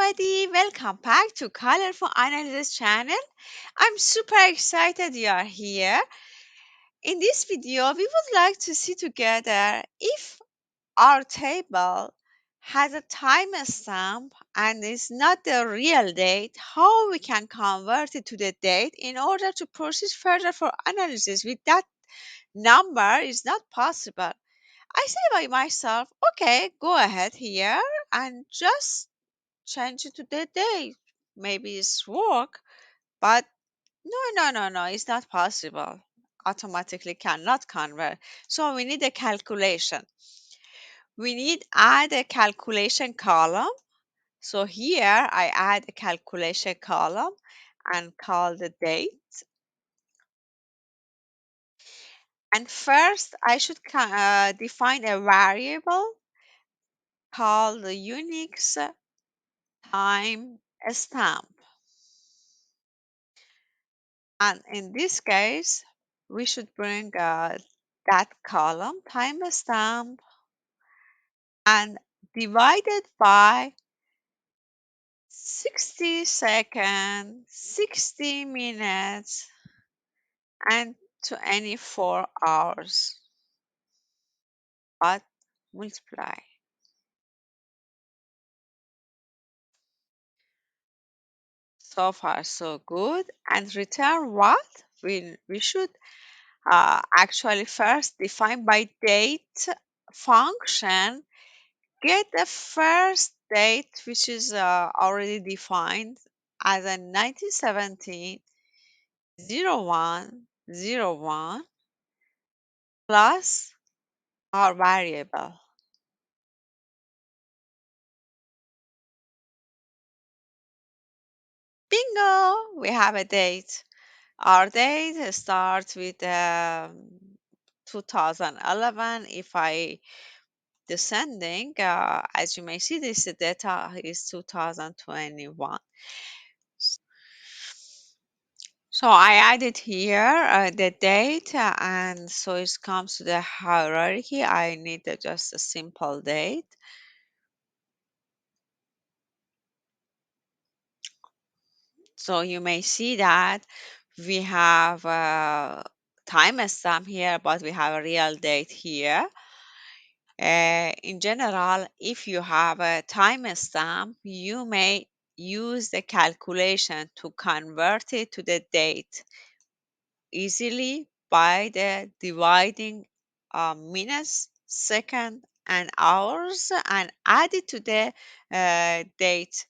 everybody, welcome back to Colorful Analysis channel. I'm super excited you are here. In this video, we would like to see together if our table has a timestamp and is not the real date, how we can convert it to the date in order to proceed further for analysis. With that number is not possible. I say by myself, okay, go ahead here and just change it to the day. Maybe it's work, but no, it's not possible. Automatically cannot convert. So we need a calculation. We need add a calculation column. So here I add a calculation column and call the date. And first I should define a variable called the Unix time stamp. And in this case, we should bring that column timestamp and divide it by 60 seconds, 60 minutes, and 24 hours, but multiply. So far, so good. And return what? We should actually first define by date function. Get the first date, which is already defined as a 1917 0101 plus our variable. Bingo! We have a date. Our date starts with 2011. If I descending, as you may see, this data is 2021. So I added here the date, and so it comes to the hierarchy. I need just a simple date. So you may see that we have a timestamp here, but we have a real date here. In general, if you have a timestamp, you may use the calculation to convert it to the date easily by the dividing minutes, second, and hours and add it to the date,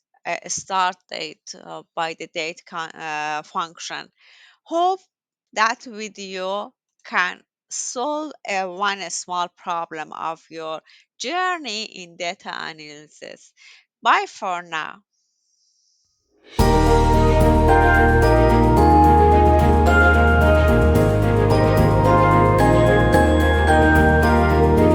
start date by the date function. Hope that video can solve one small problem of your journey in data analysis. Bye for now.